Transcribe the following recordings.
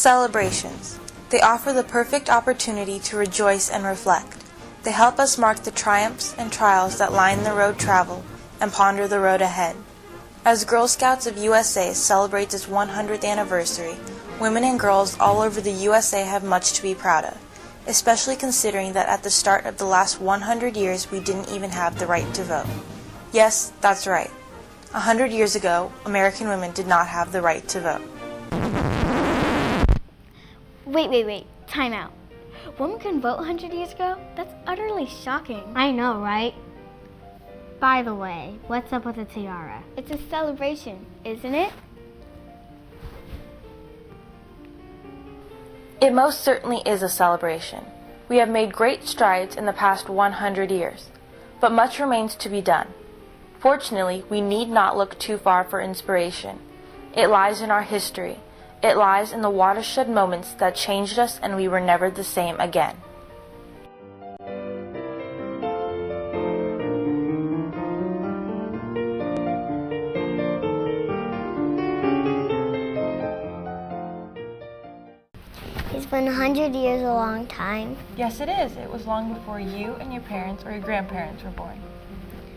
Celebrations. They offer the perfect opportunity to rejoice and reflect. They help us mark the triumphs and trials that line the road traveled and ponder the road ahead. As Girl Scouts of USA celebrates its 100th anniversary, women and girls all over the USA have much to be proud of, especially considering that at the start of the last 100 years we didn't even have the right to vote. Yes, that's right. 100 years ago, American women did not have the right to vote. Wait, time out. Women couldn't vote 100 years ago? That's utterly shocking. I know, right? By the way, what's up with the tiara? It's a celebration, isn't it? It most certainly is a celebration. We have made great strides in the past 100 years, but much remains to be done. Fortunately, we need not look too far for inspiration. It lies in our history. It lies in the watershed moments that changed us and we were never the same again. It's been 100 years a long time. Yes, it is. It was long before you and your parents or your grandparents were born.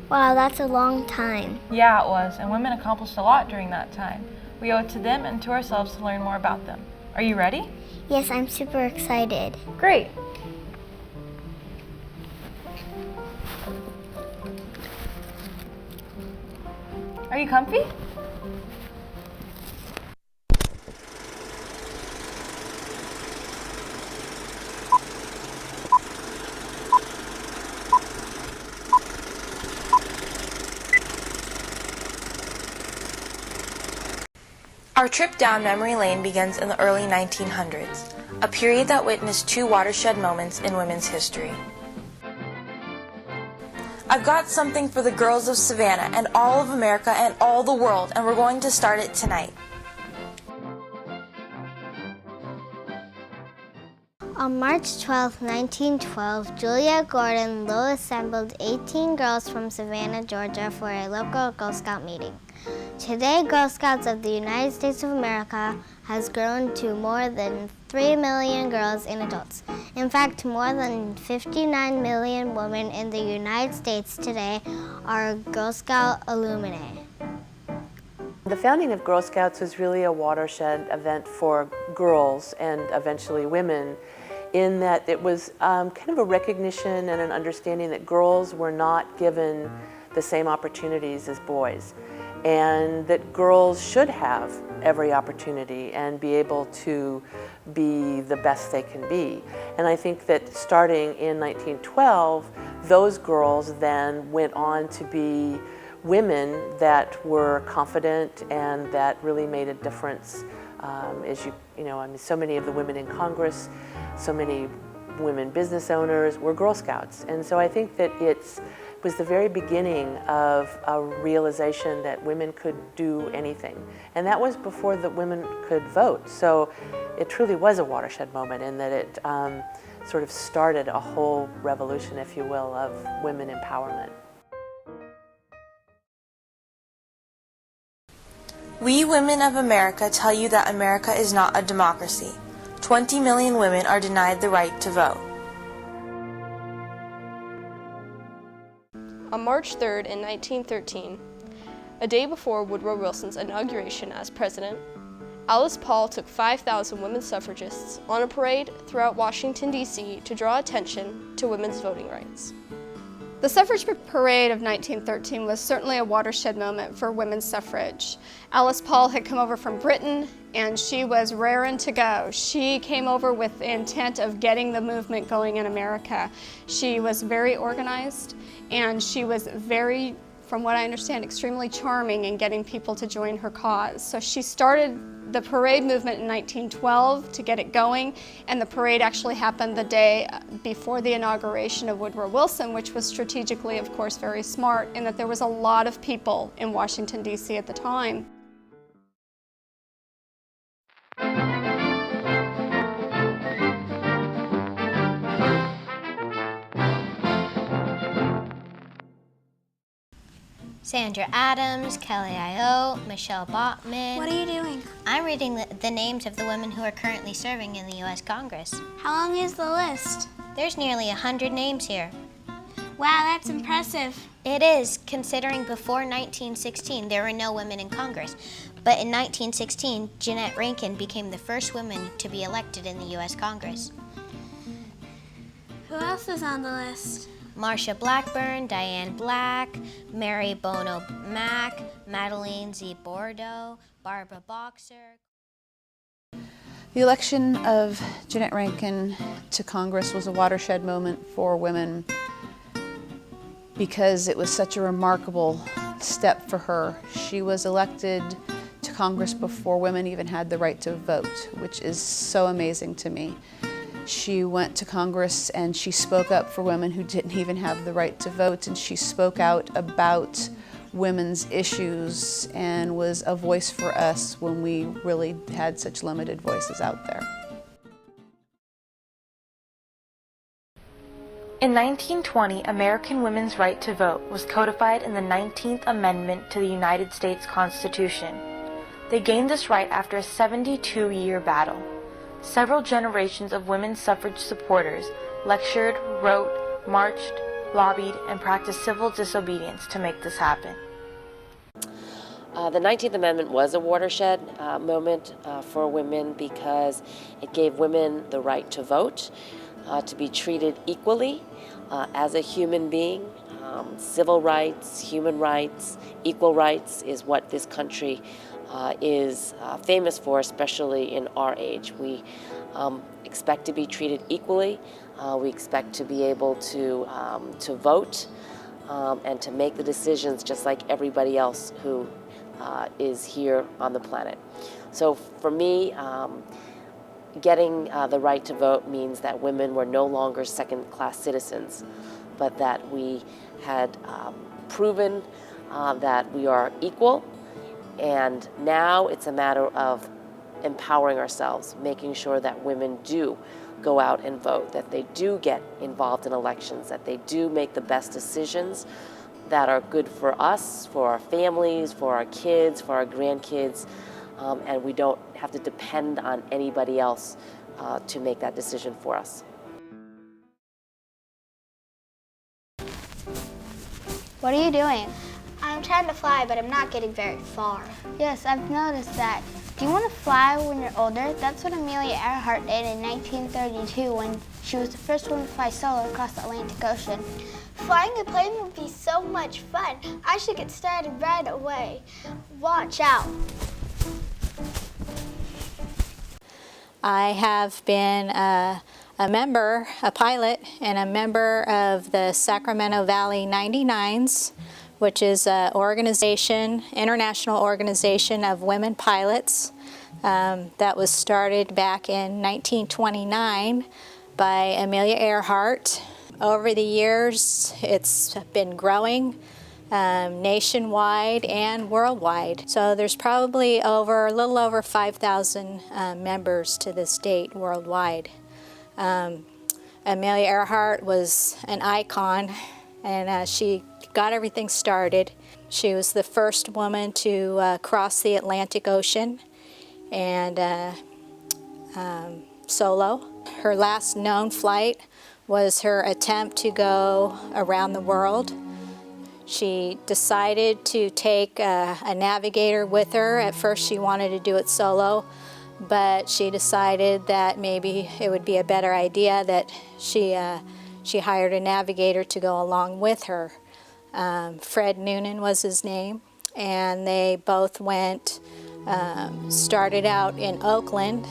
Wow, that's a long time. Yeah, it was, and women accomplished a lot during that time. We owe it to them and to ourselves to learn more about them. Are you ready? Yes, I'm super excited. Great. Are you comfy? Our trip down memory lane begins in the early 1900s, a period that witnessed two watershed moments in women's history. I've got something for the girls of Savannah and all of America and all the world, and we're going to start it tonight. On March 12, 1912, Julia Gordon Low assembled 18 girls from Savannah, Georgia for a local Girl Scout meeting. Today, Girl Scouts of the United States of America has grown to more than 3 million girls and adults. In fact, more than 59 million women in the United States today are Girl Scout alumni. The founding of Girl Scouts was really a watershed event for girls and eventually women, in that it was kind of a recognition and an understanding that girls were not given the same opportunities as boys, and that girls should have every opportunity and be able to be the best they can be. And I think that starting in 1912, those girls then went on to be women that were confident and that really made a difference. As you know, I mean, so many of the women in Congress, so many women business owners were Girl Scouts. And so I think that it was the very beginning of a realization that women could do anything. And that was before the women could vote. So it truly was a watershed moment in that it sort of started a whole revolution, if you will, of women empowerment. We women of America tell you that America is not a democracy. 20 million women are denied the right to vote. On March 3rd in 1913, a day before Woodrow Wilson's inauguration as president, Alice Paul took 5,000 women suffragists on a parade throughout Washington, D.C. to draw attention to women's voting rights. The suffrage parade of 1913 was certainly a watershed moment for women's suffrage. Alice Paul had come over from Britain and she was raring to go. She came over with the intent of getting the movement going in America. She was very organized and she was very, from what I understand, extremely charming in getting people to join her cause. So she started the parade movement in 1912 to get it going, and the parade actually happened the day before the inauguration of Woodrow Wilson, which was strategically, of course, very smart in that there was a lot of people in Washington, D.C. at the time. Sandra Adams, Kelly Io, Michelle Botman. What are you doing? I'm I'm reading the names of the women who are currently serving in the U.S. Congress. How long is the list? There's nearly 100 names here. Wow, that's impressive. It is, considering before 1916 there were no women in Congress. But in 1916, Jeannette Rankin became the first woman to be elected in the U.S. Congress. Who else is on the list? Marsha Blackburn, Diane Black, Mary Bono Mack, Madeleine Z. Bordeaux, Barbara Boxer. The election of Jeannette Rankin to Congress was a watershed moment for women because it was such a remarkable step for her. She was elected to Congress before women even had the right to vote, which is so amazing to me. She went to Congress and she spoke up for women who didn't even have the right to vote, and she spoke out about women's issues and was a voice for us when we really had such limited voices out there. In 1920, American women's right to vote was codified in the 19th Amendment to the United States Constitution. They gained this right after a 72-year battle. Several generations of women's suffrage supporters lectured, wrote, marched, lobbied, and practiced civil disobedience to make this happen. The 19th Amendment was a watershed moment for women because it gave women the right to vote, to be treated equally as a human being. Civil rights, human rights, equal rights is what this country is famous for, especially in our age. We expect to be treated equally. We expect to be able to vote and to make the decisions just like everybody else who is here on the planet. So for me, getting the right to vote means that women were no longer second-class citizens, but that we had proven that we are equal. And now it's a matter of empowering ourselves, making sure that women do go out and vote, that they do get involved in elections, that they do make the best decisions that are good for us, for our families, for our kids, for our grandkids, and we don't have to depend on anybody else to make that decision for us. What are you doing? I'm trying to fly, but I'm not getting very far. Yes, I've noticed that. Do you want to fly when you're older? That's what Amelia Earhart did in 1932 when she was the first woman to fly solo across the Atlantic Ocean. Flying a plane would be so much fun. I should get started right away. Watch out. I have been a pilot, and a member of the Sacramento Valley 99s, which is an organization, international organization of women pilots that was started back in 1929 by Amelia Earhart. Over the years, it's been growing nationwide and worldwide. So there's probably a little over 5,000 members to this date worldwide. Amelia Earhart was an icon, and she got everything started. She was the first woman to cross the Atlantic Ocean and solo. Her last known flight was her attempt to go around the world. She decided to take a navigator with her. At first she wanted to do it solo, but she decided that maybe it would be a better idea that she hired a navigator to go along with her. Fred Noonan was his name, and they both went, started out in Oakland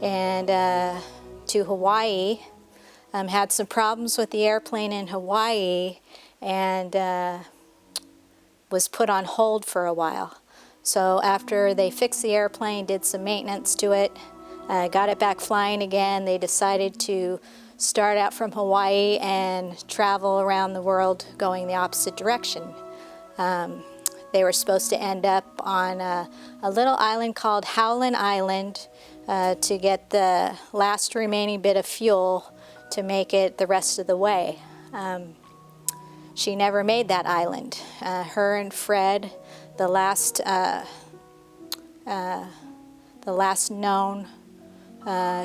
and to Hawaii, had some problems with the airplane in Hawaii, and was put on hold for a while. So after they fixed the airplane, did some maintenance to it, got it back flying again, they decided to start out from Hawaii and travel around the world going the opposite direction. They were supposed to end up on a little island called Howland Island to get the last remaining bit of fuel to make it the rest of the way. She never made that island. Her and Fred, the The last known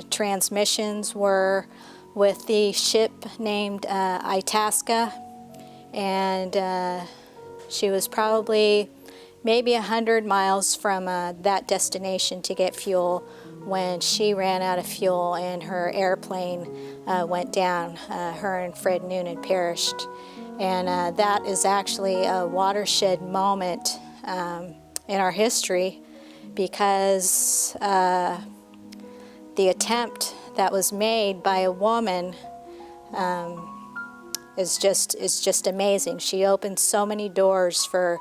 transmissions were with the ship named Itasca, and she was probably maybe 100 miles from that destination to get fuel when she ran out of fuel and her airplane went down. Her and Fred Noonan perished. And that is actually a watershed moment in our history, because the attempt that was made by a woman is just amazing. She opened so many doors for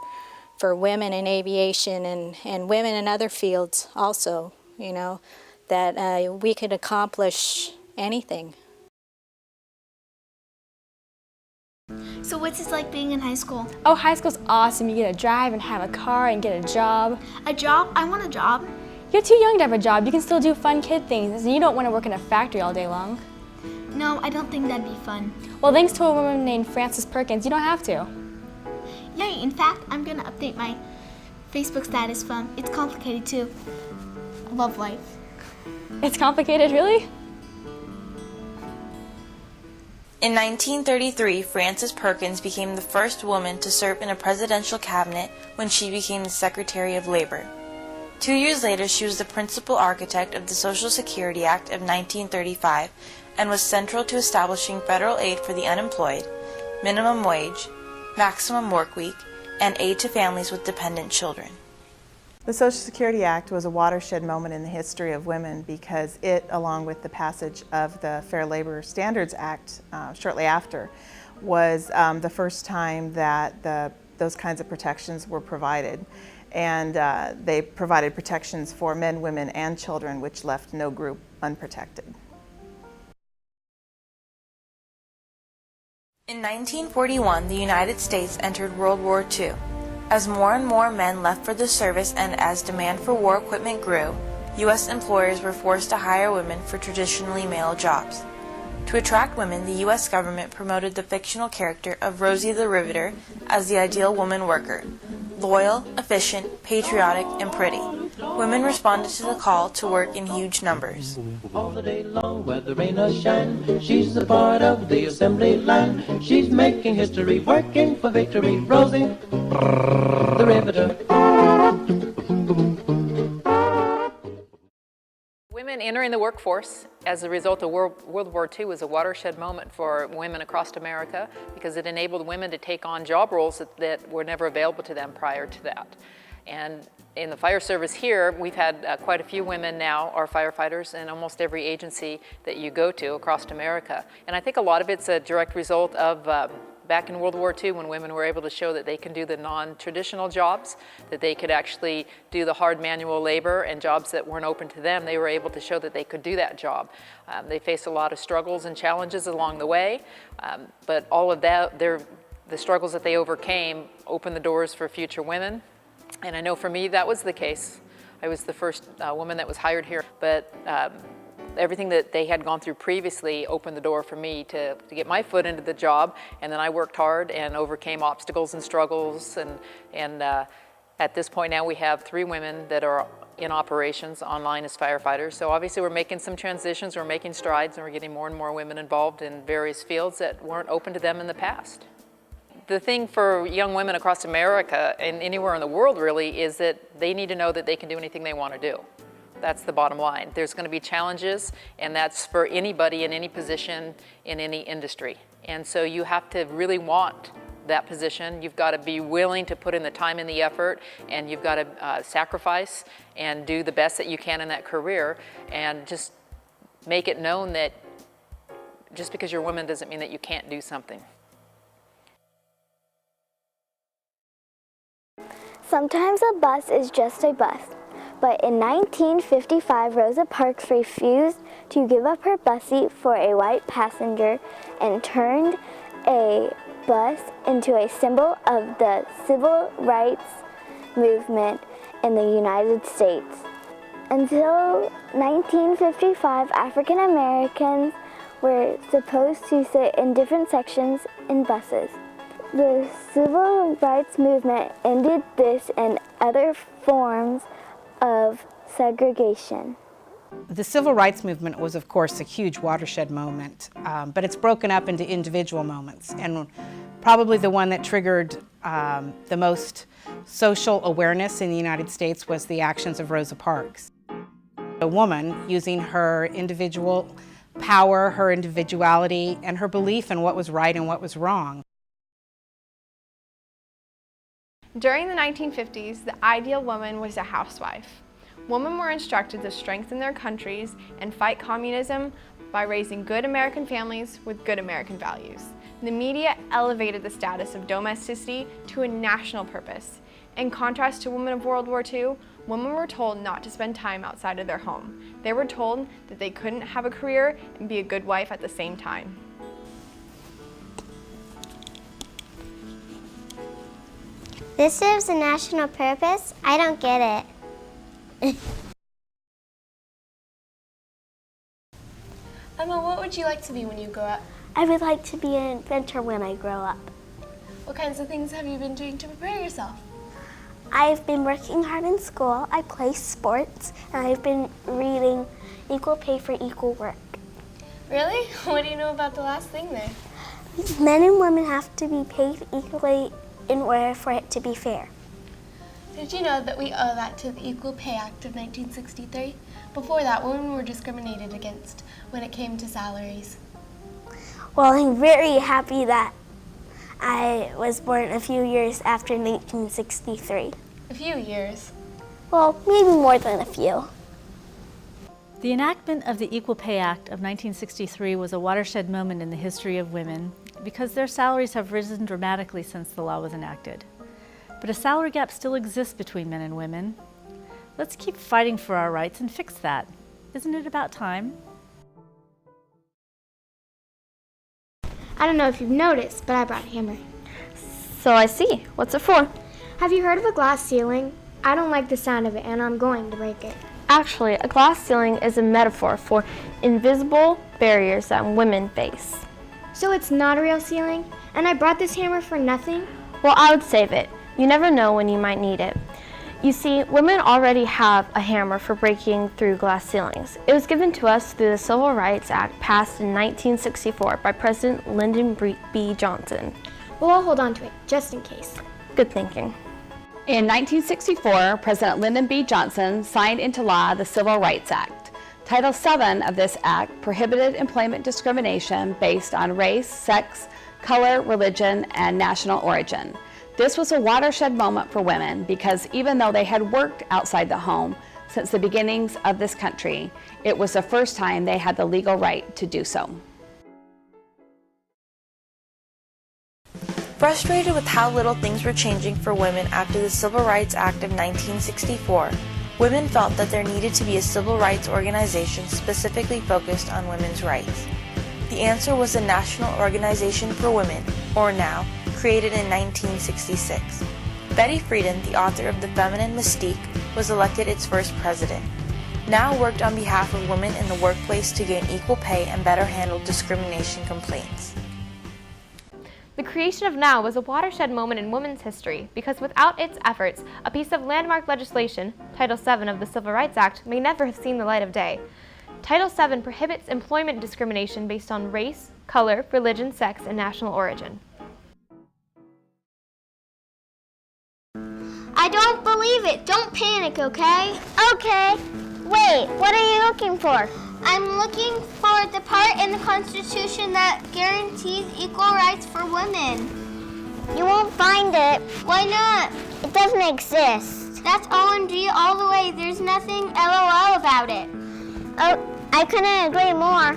women in aviation and women in other fields also, you know, that we could accomplish anything. So what's it like being in high school? Oh, high school's awesome. You get to drive and have a car and get a job. A job? I want a job. You're too young to have a job. You can still do fun kid things, and you don't want to work in a factory all day long. No, I don't think that'd be fun. Well, thanks to a woman named Frances Perkins, you don't have to. Yay, in fact, I'm gonna update my Facebook status from It's Complicated to Love Life. It's complicated, really? In 1933, Frances Perkins became the first woman to serve in a presidential cabinet when she became the Secretary of Labor. 2 years later, she was the principal architect of the Social Security Act of 1935 and was central to establishing federal aid for the unemployed, minimum wage, maximum work week, and aid to families with dependent children. The Social Security Act was a watershed moment in the history of women because it, along with the passage of the Fair Labor Standards Act shortly after, was the first time that those kinds of protections were provided. And they provided protections for men, women, and children, which left no group unprotected. In 1941, the United States entered World War II. As more and more men left for the service and as demand for war equipment grew, U.S. employers were forced to hire women for traditionally male jobs. To attract women, the U.S. government promoted the fictional character of Rosie the Riveter as the ideal woman worker. Loyal, efficient, patriotic, and pretty. Women responded to the call to work in huge numbers. All the day long, where the rain or shine, she's a part of the assembly line. She's making history, working for victory. Rosie, the Riveter. Women entering the workforce as a result of World War II was a watershed moment for women across America because it enabled women to take on job roles that were never available to them prior to that. And in the fire service here, we've had quite a few women now are firefighters in almost every agency that you go to across America. And I think a lot of it's a direct result of back in World War II when women were able to show that they can do the non-traditional jobs, that they could actually do the hard manual labor and jobs that weren't open to them, they were able to show that they could do that job. They faced a lot of struggles and challenges along the way, but all of that, the struggles that they overcame opened the doors for future women. And I know for me that was the case. I was the first woman that was hired here, but everything that they had gone through previously opened the door for me to get my foot into the job, and then I worked hard and overcame obstacles and struggles, and at this point now we have 3 women that are in operations online as firefighters. So obviously we're making some transitions, we're making strides, and we're getting more and more women involved in various fields that weren't open to them in the past. The thing for young women across America and anywhere in the world really is that they need to know that they can do anything they want to do. That's the bottom line. There's going to be challenges, and that's for anybody in any position in any industry. And so you have to really want that position. You've got to be willing to put in the time and the effort, and you've got to sacrifice and do the best that you can in that career, and just make it known that just because you're a woman doesn't mean that you can't do something. Sometimes a bus is just a bus, but in 1955, Rosa Parks refused to give up her bus seat for a white passenger and turned a bus into a symbol of the civil rights movement in the United States. Until 1955, African Americans were supposed to sit in different sections in buses. The civil rights movement ended this and other forms of segregation. The civil rights movement was, of course, a huge watershed moment, but it's broken up into individual moments. And probably the one that triggered the most social awareness in the United States was the actions of Rosa Parks. A woman using her individual power, her individuality, and her belief in what was right and what was wrong. During the 1950s, the ideal woman was a housewife. Women were instructed to strengthen their countries and fight communism by raising good American families with good American values. The media elevated the status of domesticity to a national purpose. In contrast to women of World War II, women were told not to spend time outside of their home. They were told that they couldn't have a career and be a good wife at the same time. This serves a national purpose? I don't get it. Emma, what would you like to be when you grow up? I would like to be an inventor when I grow up. What kinds of things have you been doing to prepare yourself? I've been working hard in school, I play sports, and I've been reading Equal Pay for Equal Work. Really? What do you know about the last thing there? Men and women have to be paid equally in order for it to be fair. Did you know that we owe that to the Equal Pay Act of 1963? Before that, women were discriminated against when it came to salaries. Well, I'm very happy that I was born a few years after 1963. A few years? Well, maybe more than a few. The enactment of the Equal Pay Act of 1963 was a watershed moment in the history of women because their salaries have risen dramatically since the law was enacted. But a salary gap still exists between men and women. Let's keep fighting for our rights and fix that. Isn't it about time? I don't know if you've noticed, but I brought a hammer. So I see. What's it for? Have you heard of a glass ceiling? I don't like the sound of it, and I'm going to break it. Actually, a glass ceiling is a metaphor for invisible barriers that women face. So it's not a real ceiling? And I brought this hammer for nothing? Well, I would save it. You never know when you might need it. You see, women already have a hammer for breaking through glass ceilings. It was given to us through the Civil Rights Act passed in 1964 by President Lyndon B. Johnson. Well, I'll hold on to it, just in case. Good thinking. In 1964, President Lyndon B. Johnson signed into law the Civil Rights Act. Title VII of this act prohibited employment discrimination based on race, sex, color, religion, and national origin. This was a watershed moment for women because even though they had worked outside the home since the beginnings of this country, it was the first time they had the legal right to do so. Frustrated with how little things were changing for women after the Civil Rights Act of 1964, women felt that there needed to be a civil rights organization specifically focused on women's rights. The answer was the National Organization for Women, or NOW, created in 1966. Betty Friedan, the author of The Feminine Mystique, was elected its first president. NOW worked on behalf of women in the workplace to gain equal pay and better handle discrimination complaints. The creation of NOW was a watershed moment in women's history because without its efforts, a piece of landmark legislation, Title VII of the Civil Rights Act, may never have seen the light of day. Title VII prohibits employment discrimination based on race, color, religion, sex, and national origin. I don't believe it. Don't panic, okay? Okay. Wait, what are you looking for? I'm looking for the part in the Constitution that guarantees equal rights for women. You won't find it. Why not? It doesn't exist. That's OMG all the way. There's nothing LOL about it. Oh, I couldn't agree more.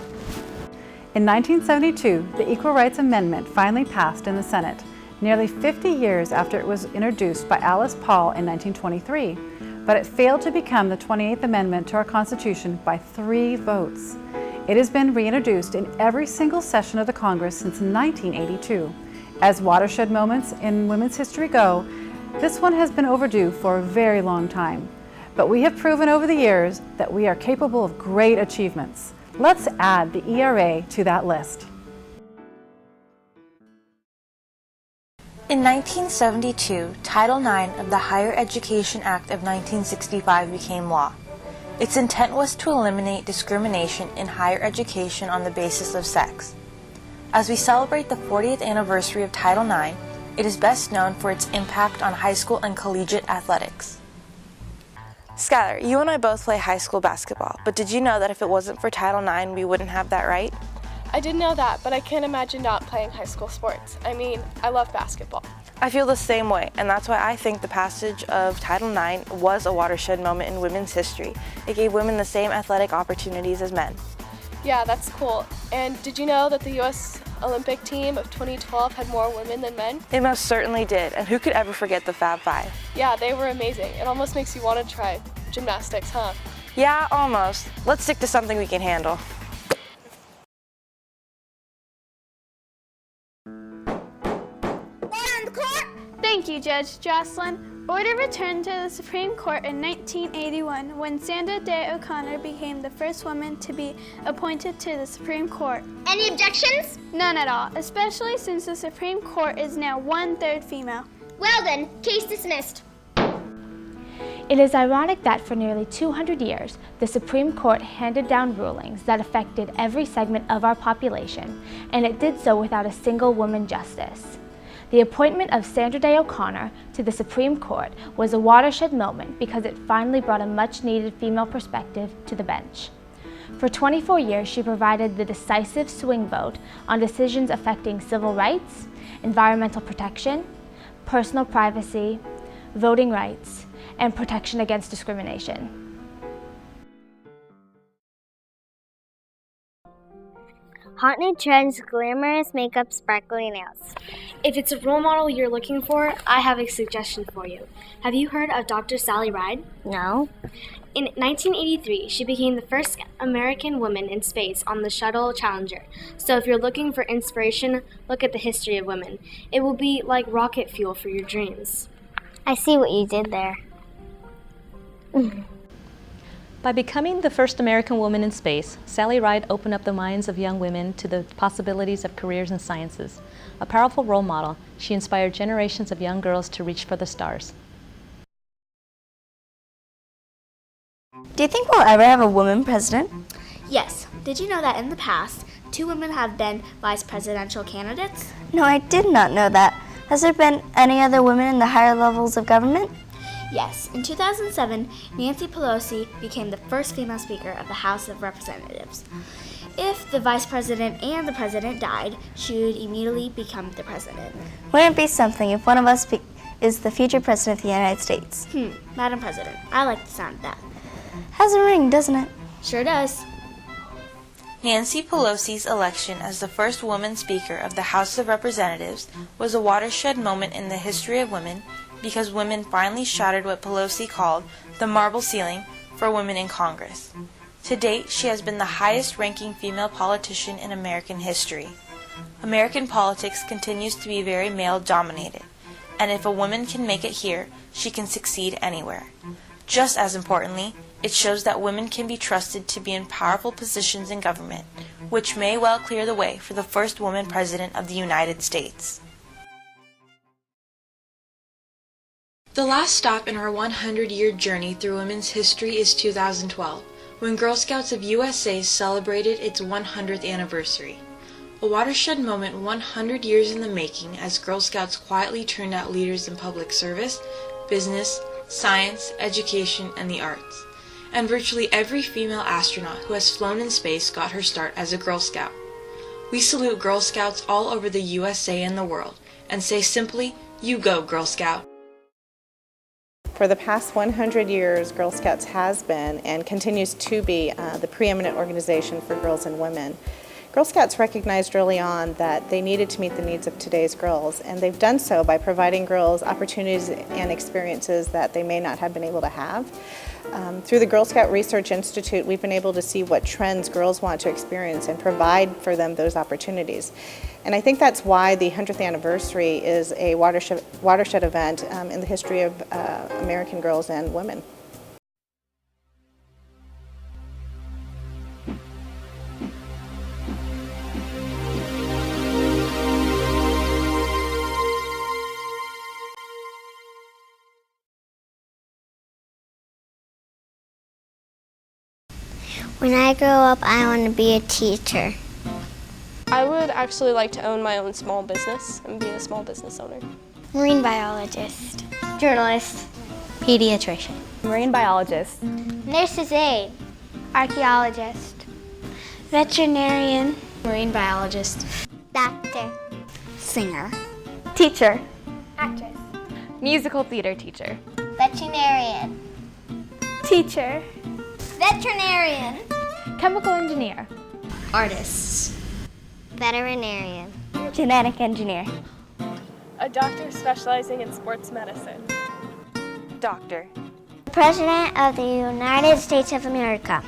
In 1972, the Equal Rights Amendment finally passed in the Senate, nearly 50 years after it was introduced by Alice Paul in 1923, but it failed to become the 28th Amendment to our Constitution by 3 votes. It has been reintroduced in every single session of the Congress since 1982. As watershed moments in women's history go, this one has been overdue for a very long time. But we have proven over the years that we are capable of great achievements. Let's add the ERA to that list. In 1972, Title IX of the Higher Education Act of 1965 became law. Its intent was to eliminate discrimination in higher education on the basis of sex. As we celebrate the 40th anniversary of Title IX, it is best known for its impact on high school and collegiate athletics. Skylar, you and I both play high school basketball, but did you know that if it wasn't for Title IX, we wouldn't have that right? I didn't know that, but I can't imagine not playing high school sports. I mean, I love basketball. I feel the same way, and that's why I think the passage of Title IX was a watershed moment in women's history. It gave women the same athletic opportunities as men. Yeah, that's cool. And did you know that the U.S. Olympic team of 2012 had more women than men? It most certainly did, and who could ever forget the Fab Five? Yeah, they were amazing. It almost makes you want to try gymnastics, huh? Yeah, almost. Let's stick to something we can handle. Thank you, Judge Jocelyn. Order returned to the Supreme Court in 1981 when Sandra Day O'Connor became the first woman to be appointed to the Supreme Court. Any objections? None at all, especially since the Supreme Court is now 1/3 female. Well then, case dismissed. It is ironic that for nearly 200 years, the Supreme Court handed down rulings that affected every segment of our population, and it did so without a single woman justice. The appointment of Sandra Day O'Connor to the Supreme Court was a watershed moment because it finally brought a much-needed female perspective to the bench. For 24 years, she provided the decisive swing vote on decisions affecting civil rights, environmental protection, personal privacy, voting rights, and protection against discrimination. Hot new trends, glamorous makeup, sparkly nails. If it's a role model you're looking for, I have a suggestion for you. Have you heard of Dr. Sally Ride? No. In 1983, she became the first American woman in space on the Shuttle Challenger. So if you're looking for inspiration, look at the history of women. It will be like rocket fuel for your dreams. I see what you did there. By becoming the first American woman in space, Sally Ride opened up the minds of young women to the possibilities of careers in sciences. A powerful role model, she inspired generations of young girls to reach for the stars. Do you think we'll ever have a woman president? Yes. Did you know that in the past, 2 women have been vice presidential candidates? No, I did not know that. Has there been any other women in the higher levels of government? Yes. In 2007, Nancy Pelosi became the first female Speaker of the House of Representatives. If the vice president and the president died, she would immediately become the president. Wouldn't it be something if one of us is the future president of the United States? Madam President, I like the sound of that. Has a ring, doesn't it? Sure does. Nancy Pelosi's election as the first woman Speaker of the House of Representatives was a watershed moment in the history of women because women finally shattered what Pelosi called the marble ceiling for women in Congress. To date, she has been the highest-ranking female politician in American history. American politics continues to be very male-dominated, and if a woman can make it here, she can succeed anywhere. Just as importantly, it shows that women can be trusted to be in powerful positions in government, which may well clear the way for the first woman president of the United States. The last stop in our 100-year journey through women's history is 2012, when Girl Scouts of USA celebrated its 100th anniversary. A watershed moment 100 years in the making as Girl Scouts quietly turned out leaders in public service, business, science, education, and the arts. And virtually every female astronaut who has flown in space got her start as a Girl Scout. We salute Girl Scouts all over the USA and the world, and say simply, you go, Girl Scout. For the past 100 years, Girl Scouts has been and continues to be the preeminent organization for girls and women. Girl Scouts recognized early on that they needed to meet the needs of today's girls, and they've done so by providing girls opportunities and experiences that they may not have been able to have. Through the Girl Scout Research Institute, we've been able to see what trends girls want to experience and provide for them those opportunities. And I think that's why the 100th anniversary is a watershed event in the history of American girls and women. When I grow up, I want to be a teacher. I would actually like to own my own small business and be a small business owner. Marine biologist. Journalist. Pediatrician. Marine biologist. Nurse's aide. Archaeologist. Veterinarian. Marine biologist. Doctor. Singer. Teacher. Actress. Musical theater teacher. Veterinarian. Teacher. Veterinarian. Chemical engineer. Artists. Veterinarian. Genetic engineer. A doctor specializing in sports medicine. Doctor. President of the United States of America.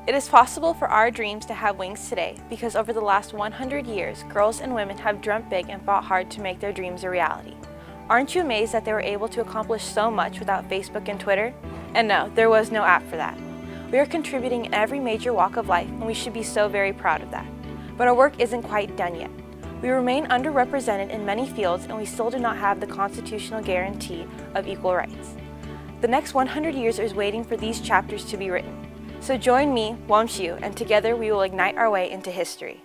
It is possible for our dreams to have wings today because over the last 100 years, girls and women have dreamt big and fought hard to make their dreams a reality. Aren't you amazed that they were able to accomplish so much without Facebook and Twitter? And no, there was no app for that. We are contributing in every major walk of life, and we should be so very proud of that. But our work isn't quite done yet. We remain underrepresented in many fields, and we still do not have the constitutional guarantee of equal rights. The next 100 years is waiting for these chapters to be written. So join me, won't you, and together we will ignite our way into history.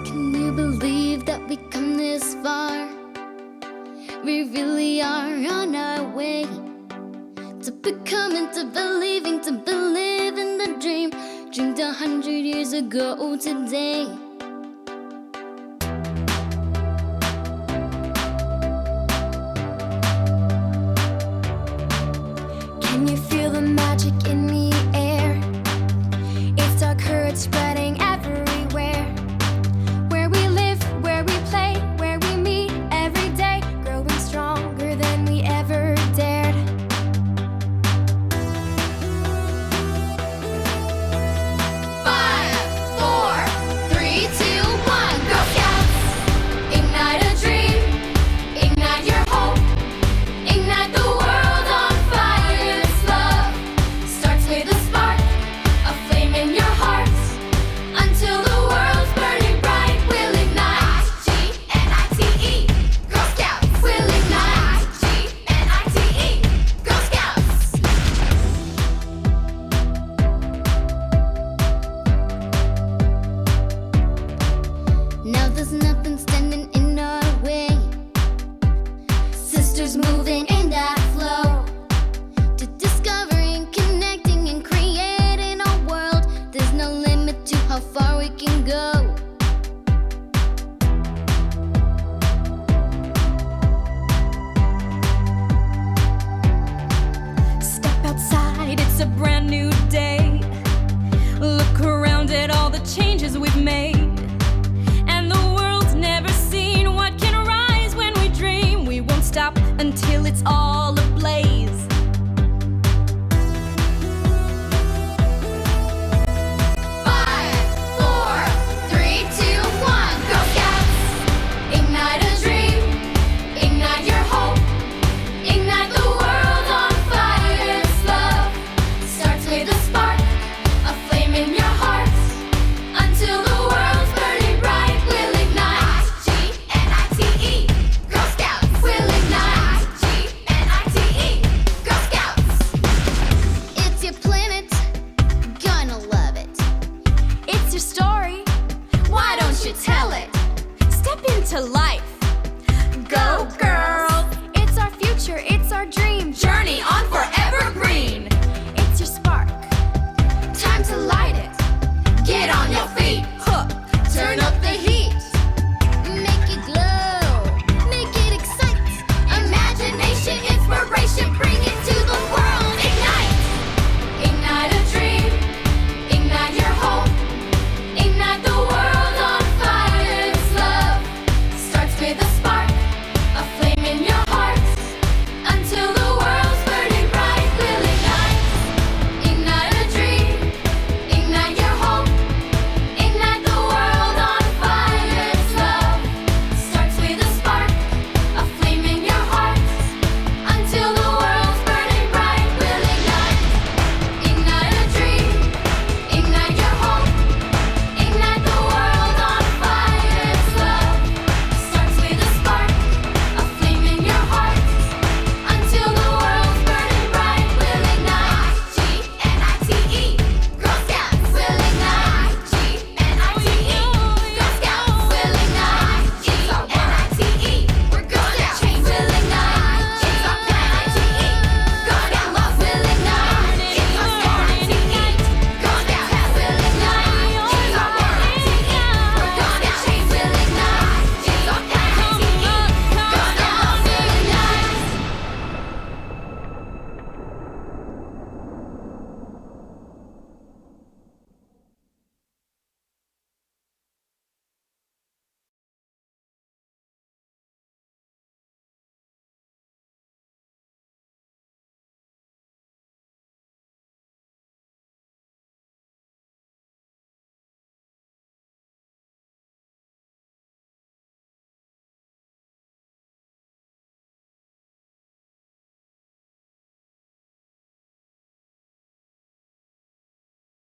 Can you believe that we come this far? We really are on our way to becoming, to believing, to believe in the dream dreamed 100 years ago today. Can you feel the magic in the air? It's our courage spreading everywhere. Where we live, where we play, where we meet every day, growing stronger than we ever dared. 5, 4, 3, 2, 1, Girl Scouts! Ignite a dream, ignite your hope, ignite the world on fire. This love starts with a spark, a flame in your heart. Until the world's burning bright, we'll ignite. G-N-I-T-E, Girl Scouts. We'll ignite. G-N-I-T-E, Girl Scouts. Now there's nothing standing in our way. Sisters moving in that flow to discovering, connecting, and creating a world. There's no limit to how far we can go. Step outside, it's a brand new day. Look around at all the changes we've made. And the world's never seen what can rise when we dream. We won't stop until it's all ablaze.